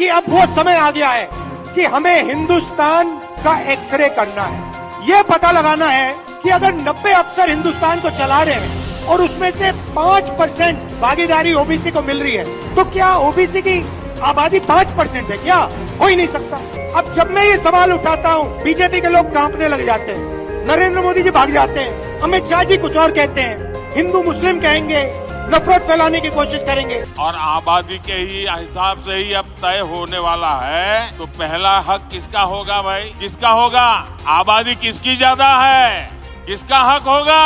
कि अब वो समय आ गया है कि हमें हिंदुस्तान का एक्सरे करना है। ये पता लगाना है कि अगर 90 अफसर हिंदुस्तान को चला रहे हैं और उसमें से 5% भागीदारी ओबीसी को मिल रही है, तो क्या ओबीसी की आबादी 5% है? क्या हो ही नहीं सकता। अब जब मैं ये सवाल उठाता हूँ, बीजेपी के लोग कांपने लग जाते हैं, नरेंद्र मोदी जी भाग जाते हैं, अमित शाह जी कुछ और कहते हैं, हिंदू मुस्लिम कहेंगे, नफरत फैलाने की कोशिश करेंगे। और आबादी के ही हिसाब से ही अब तय होने वाला है, तो पहला हक किसका होगा भाई? किसका होगा? आबादी किसकी ज्यादा है, किसका हक होगा?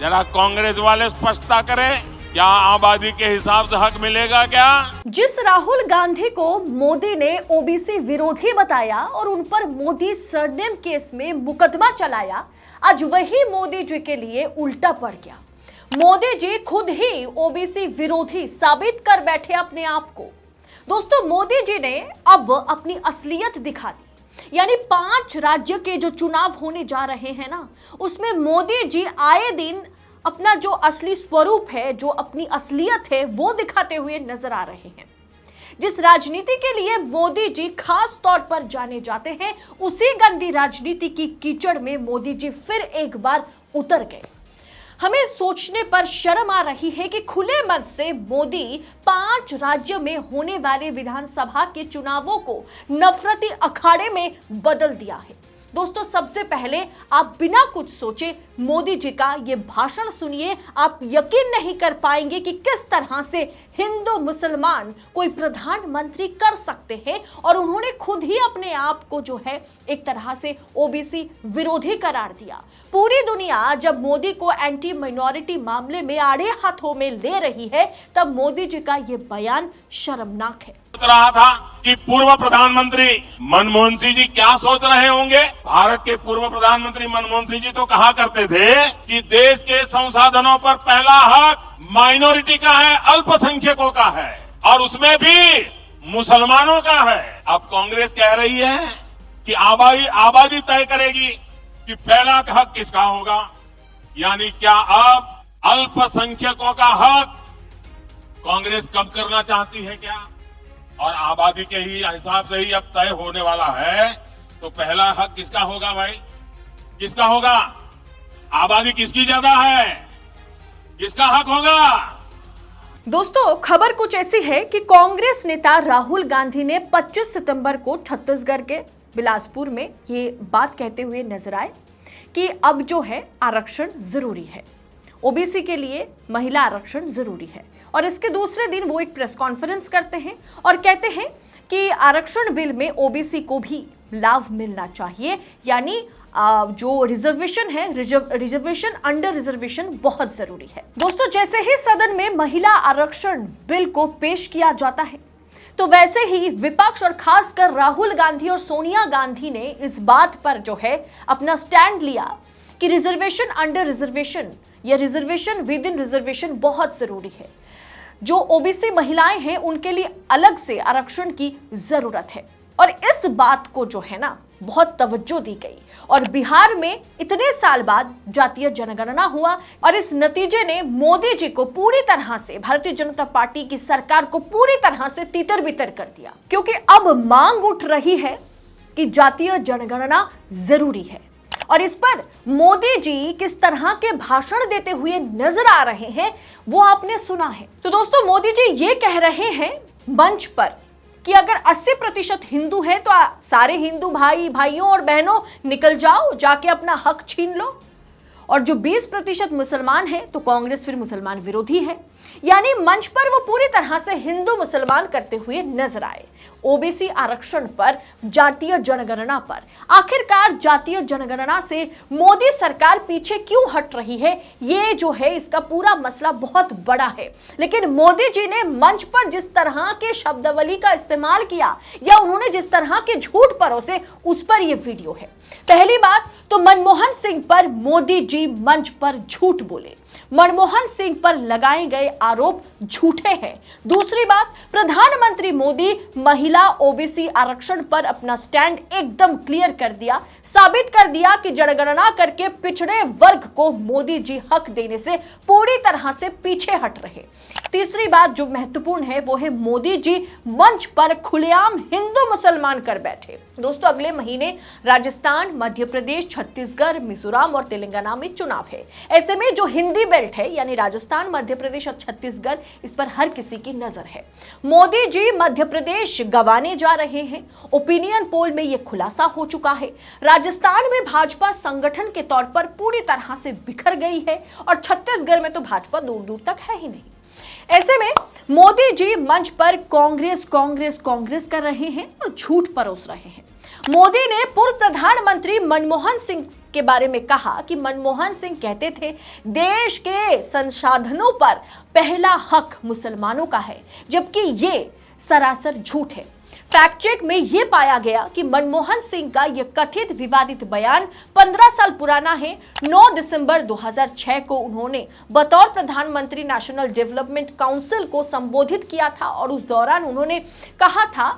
जरा कांग्रेस वाले स्पष्टता करें, क्या आबादी के हिसाब से हक मिलेगा क्या? जिस राहुल गांधी को मोदी ने ओबीसी विरोधी बताया और उन पर मोदी सरनेम केस में मुकदमा चलाया, आज वही मोदी जी के लिए उल्टा पड़ गया। मोदी जी खुद ही ओबीसी विरोधी साबित कर बैठे अपने आप को। दोस्तों, मोदी जी ने अब अपनी असलियत दिखा दी। यानी 5 राज्य के जो चुनाव होने जा रहे हैं ना, उसमें मोदी जी आए दिन अपना जो असली स्वरूप है, जो अपनी असलियत है, वो दिखाते हुए नजर आ रहे हैं। जिस राजनीति के लिए मोदी जी खास तौर पर जाने जाते हैं, उसी गंदी राजनीति की कीचड़ में मोदी जी फिर एक बार उतर गए। हमें सोचने पर शर्म आ रही है कि खुले मन से मोदी 5 राज्य में होने वाले विधानसभा के चुनावों को नफरती अखाड़े में बदल दिया है। दोस्तों, सबसे पहले आप बिना कुछ सोचे मोदी जी का ये भाषण सुनिए। आप यकीन नहीं कर पाएंगे कि किस तरह से हिंदू मुसलमान कोई प्रधानमंत्री कर सकते हैं, और उन्होंने खुद ही अपने आप को जो है एक तरह से ओबीसी विरोधी करार दिया। पूरी दुनिया जब मोदी को एंटी माइनॉरिटी मामले में आड़े हाथों में ले रही है, तब मोदी जी का ये बयान शर्मनाक है। रहा था कि पूर्व प्रधानमंत्री मनमोहन सिंह जी क्या सोच रहे होंगे। भारत के पूर्व प्रधानमंत्री मनमोहन सिंह जी तो कहा करते थे कि देश के संसाधनों पर पहला हक माइनॉरिटी का है, अल्पसंख्यकों का है, और उसमें भी मुसलमानों का है। अब कांग्रेस कह रही है कि आबादी तय करेगी कि पहला हक किसका होगा। यानी क्या अब अल्पसंख्यकों का हक कांग्रेस कम करना चाहती है क्या? और आबादी के ही हिसाब से ही अब तय होने वाला है, तो पहला हक किसका होगा भाई? किसका होगा? आबादी किसकी ज्यादा है, किसका हक होगा? दोस्तों, खबर कुछ ऐसी है कि कांग्रेस नेता राहुल गांधी ने 25 सितंबर को छत्तीसगढ़ के बिलासपुर में ये बात कहते हुए नजर आए कि अब जो है आरक्षण जरूरी है, ओबीसी के लिए महिला आरक्षण जरूरी है। और इसके दूसरे दिन वो एक प्रेस कॉन्फ्रेंस करते हैं और कहते हैं कि आरक्षण बिल में ओबीसी को भी लाभ मिलना चाहिए। यानी जो रिजर्वेशन है, रिजर्वेशन अंडर रिजर्वेशन बहुत जरूरी है। दोस्तों, जैसे ही सदन में महिला आरक्षण बिल को पेश किया जाता है, तो वैसे ही विपक्ष और खासकर राहुल गांधी और सोनिया गांधी ने इस बात पर जो है अपना स्टैंड लिया कि रिजर्वेशन अंडर रिजर्वेशन या रिजर्वेशन विद इन रिजर्वेशन बहुत जरूरी है। जो ओबीसी महिलाएं हैं, उनके लिए अलग से आरक्षण की जरूरत है। और इस बात को जो है ना बहुत तवज्जो दी गई, और बिहार में इतने साल बाद जातीय जनगणना हुआ, और इस नतीजे ने मोदी जी को पूरी तरह से, भारतीय जनता पार्टी की सरकार को पूरी तरह से तितर बितर कर दिया। क्योंकि अब मांग उठ रही है कि जातीय जनगणना जरूरी है, और इस पर मोदी जी किस तरह के भाषण देते हुए नजर आ रहे हैं वो आपने सुना है। तो दोस्तों, मोदी जी ये कह रहे हैं मंच पर कि अगर 80% हिंदू है तो सारे हिंदू भाइयों और बहनों निकल जाओ, जाके अपना हक छीन लो, और जो 20% मुसलमान है तो कांग्रेस फिर मुसलमान विरोधी है। यानी मंच पर वो पूरी तरह से हिंदू मुसलमान करते हुए नजर आए। ओबीसी आरक्षण पर, जातीय जनगणना पर, आखिरकार जातीय जनगणना से मोदी सरकार पीछे क्यों हट रही है, ये जो है इसका पूरा मसला बहुत बड़ा है। लेकिन मोदी जी ने मंच पर जिस तरह के शब्दावली का इस्तेमाल किया या उन्होंने जिस तरह के झूठ परोसे, उस पर यह वीडियो है। पहली बात तो मनमोहन सिंह पर मोदी जी मंच पर झूठ बोले, मनमोहन सिंह पर लगाए गए आरोप झूठे हैं। दूसरी बात, प्रधानमंत्री मोदी महिला ओबीसी आरक्षण पर अपना स्टैंड एकदम क्लियर कर दिया, साबित कर दिया कि जनगणना करके पिछड़े वर्ग को मोदी जी हक देने से पूरी तरह से पीछे हट रहे। तीसरी बात जो महत्वपूर्ण है वो है मोदी जी मंच पर खुलेआम हिंदू मुसलमान कर बैठे। दोस्तों अगले महीने राजस्थान, मध्य प्रदेश, छत्तीसगढ़, मिजोरम और तेलंगाना में चुनाव है। ऐसे में जो हिंदी बेल्ट है यानी राजस्थान, मध्य प्रदेश और छत्तीसगढ़, इस पर हर किसी की नजर है। मोदी जी मध्य प्रदेश गंवाने जा रहे हैं। ओपिनियन पोल में यह खुलासा हो चुका है। राजस्थान में भाजपा संगठन के तौर पर पूरी तरह से बिखर गई है और छत्तीसगढ़ में तो भाजपा दूर दूर तक है ही नहीं। ऐसे में मोदी जी मंच पर कांग्रेस कांग्रेस कांग्रेस कर रहे हैं और झूठ परोस रहे हैं। मोदी ने पूर्व प्रधानमंत्री मनमोहन सिंह के बारे में कहा कि मनमोहन सिंह कहते थे देश के संसाधनों पर पहला हक मुसलमानों का है, जबकि ये सरासर झूठ है। फैक्ट चेक में यह पाया गया कि मनमोहन सिंह का यह कथित विवादित बयान 15 साल पुराना है। 9 दिसंबर 2006 को उन्होंने बतौर प्रधानमंत्री नेशनल डेवलपमेंट काउंसिल को संबोधित किया था और उस दौरान उन्होंने कहा था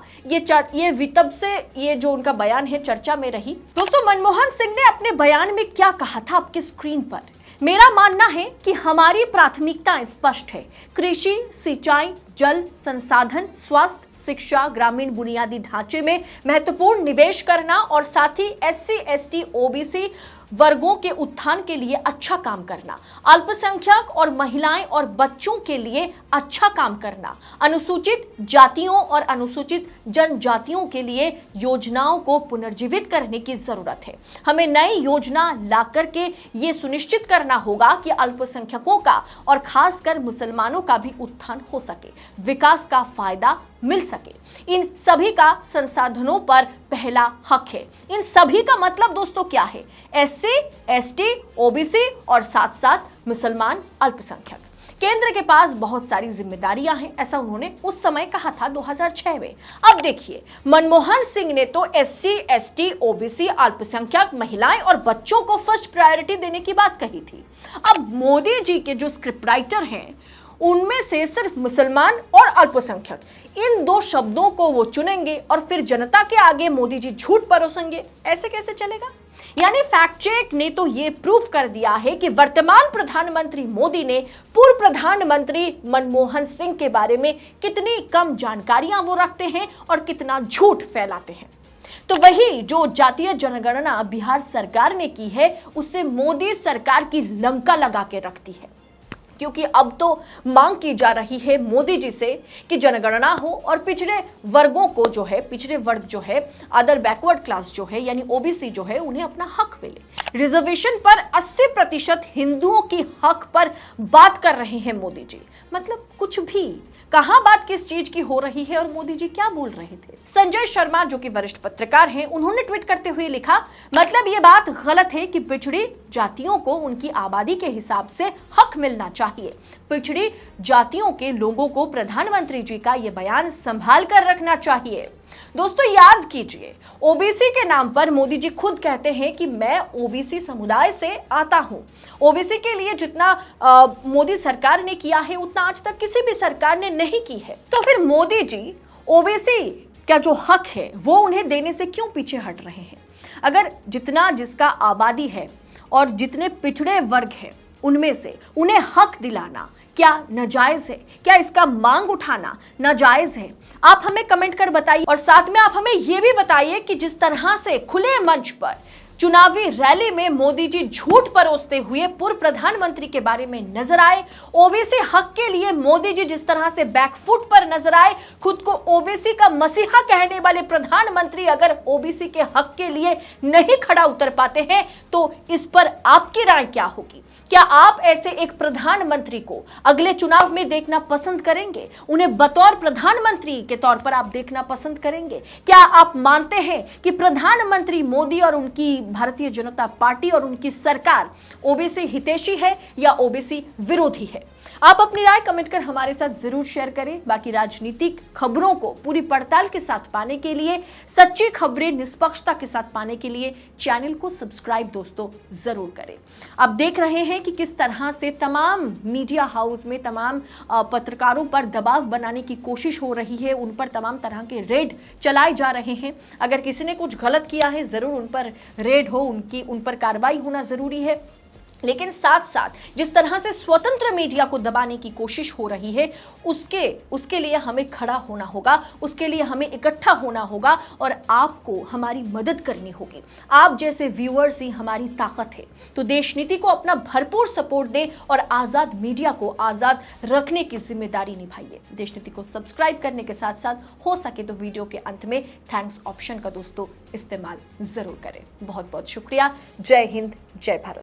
तब से ये जो उनका बयान है चर्चा में रही। दोस्तों मनमोहन सिंह ने अपने बयान में क्या कहा था आपके स्क्रीन पर। मेरा मानना है कि हमारी प्राथमिकता स्पष्ट है। कृषि, सिंचाई, जल संसाधन, स्वास्थ्य, शिक्षा, ग्रामीण बुनियादी ढांचे में महत्वपूर्ण निवेश करना और साथ ही SC, ST, OBC वर्गों के उत्थान के लिए अच्छा काम करना, अल्पसंख्यक और महिलाएं और बच्चों के लिए अच्छा काम करना, अनुसूचित जातियों और अनुसूचित जनजातियों के लिए योजनाओं को पुनर्जीवित करने की जरूरत है। हमें नई योजना ला करके ये सुनिश्चित करना होगा कि अल्पसंख्यकों का और खासकर मुसलमानों का भी उत्थान हो सके, विकास का फायदा मिल सके। इन सभी का संसाधनों पर पहला हक है। इन सभी का मतलब दोस्तों क्या है? SC, ST, OBC और साथ साथ मुसलमान अल्पसंख्यक। केंद्र के पास बहुत सारी जिम्मेदारियां हैं, ऐसा उन्होंने उस समय कहा था 2006 में। अब देखिए मनमोहन सिंह ने तो SC, ST, OBC, अल्पसंख्यक, महिलाएं और बच्चों को फर्स्ट प्रायोरिटी देने की बात कही थी। अब मोदी जी के जो स्क्रिप्ट राइटर हैं उनमें से सिर्फ मुसलमान और अल्पसंख्यक इन दो शब्दों को वो चुनेंगे और फिर जनता के आगे मोदी जी झूठ परोसेंगे। ऐसे कैसे चलेगा? यानी फैक्ट चेक ने तो ये प्रूफ कर दिया है कि वर्तमान प्रधानमंत्री मोदी ने पूर्व प्रधानमंत्री मनमोहन सिंह के बारे में कितनी कम जानकारियां वो रखते हैं और कितना झूठ फैलाते हैं। तो वही जो जातीय जनगणना बिहार सरकार ने की है उससे मोदी सरकार की लंका लगा के रखती है, क्योंकि अब तो मांग की जा रही है मोदी जी से कि जनगणना हो और पिछड़े वर्गों को जो है, पिछड़े वर्ग जो है, अदर बैकवर्ड क्लास जो है यानी OBC जो है, उन्हें अपना हक मिले। रिजर्वेशन पर 80% हिंदुओं की हक पर बात कर रहे हैं मोदी जी। मतलब कुछ भी, कहां बात किस चीज की हो रही है और मोदी जी क्या बोल रहे थे? संजय शर्मा जो कि वरिष्ठ पत्रकार हैं, उन्होंने ट्वीट करते हुए लिखा, मतलब ये बात गलत है कि पिछड़ी जातियों को उनकी आबादी के हिसाब से हक मिलना चाहिए। पिछड़ी जातियों के लोगों को प्रधानमंत्री जी का ये बयान संभाल कर रखना चाहिए। दोस्तों याद कीजिए, OBC के नाम पर मोदी जी खुद कहते हैं कि मैं OBC समुदाय से आता हूं। OBC के लिए जितना मोदी सरकार ने किया है उतना आज तक किसी भी सरकार ने नहीं की है। तो फिर मोदी जी OBC का जो हक है वो उन्हें देने से क्यों पीछे हट रहे हैं? अगर जितना जिसका आबादी है और जितने पिछड़े वर्ग हैं उनमें से उन्हें हक दिलाना क्या नाजायज है? क्या इसका मांग उठाना नाजायज है? आप हमें कमेंट कर बताइए और साथ में आप हमें यह भी बताइए कि जिस तरह से खुले मंच पर चुनावी रैली में मोदी जी झूठ परोसते हुए पूर्व प्रधानमंत्री के बारे में नजर आए, OBC हक के लिए मोदी जी जिस तरह से बैकफुट पर नजर आए, खुद को OBC का मसीहा कहने वाले प्रधानमंत्री अगर OBC के हक के लिए नहीं खड़ा उतर पाते हैं तो इस पर आपकी राय क्या होगी? क्या आप ऐसे एक प्रधानमंत्री को अगले चुनाव में देखना पसंद करेंगे? उन्हें बतौर प्रधानमंत्री के तौर पर आप देखना पसंद करेंगे? क्या आप मानते हैं कि प्रधानमंत्री मोदी और उनकी भारतीय जनता पार्टी और उनकी सरकार OBC हितैषी है या OBC विरोधी है? आप अपनी राय कमेंट कर हमारे साथ जरूर शेयर करें। बाकी राजनीतिक खबरों को पूरी पड़ताल के साथ पाने के लिए, सच्ची खबरें निष्पक्षता के साथ पाने के लिए चैनल को सब्सक्राइब दोस्तों जरूर करें। आप देख रहे हैं कि किस तरह से तमाम मीडिया हाउस में तमाम पत्रकारों पर दबाव बनाने की कोशिश हो रही है, उन पर तमाम तरह के रेड चलाए जा रहे हैं। अगर किसी ने कुछ गलत किया है जरूर उन पर रेड हो, उन पर कार्रवाई होना जरूरी है। लेकिन साथ साथ जिस तरह से स्वतंत्र मीडिया को दबाने की कोशिश हो रही है उसके लिए हमें खड़ा होना होगा, उसके लिए हमें इकट्ठा होना होगा और आपको हमारी मदद करनी होगी। आप जैसे व्यूअर्स ही हमारी ताकत है। तो देश नीति को अपना भरपूर सपोर्ट दें और आजाद मीडिया को आजाद रखने की जिम्मेदारी निभाइए। देश नीति को सब्सक्राइब करने के साथ साथ हो सके तो वीडियो के अंत में थैंक्स ऑप्शन का दोस्तों इस्तेमाल जरूर करें। बहुत बहुत शुक्रिया। जय हिंद, जय भारत।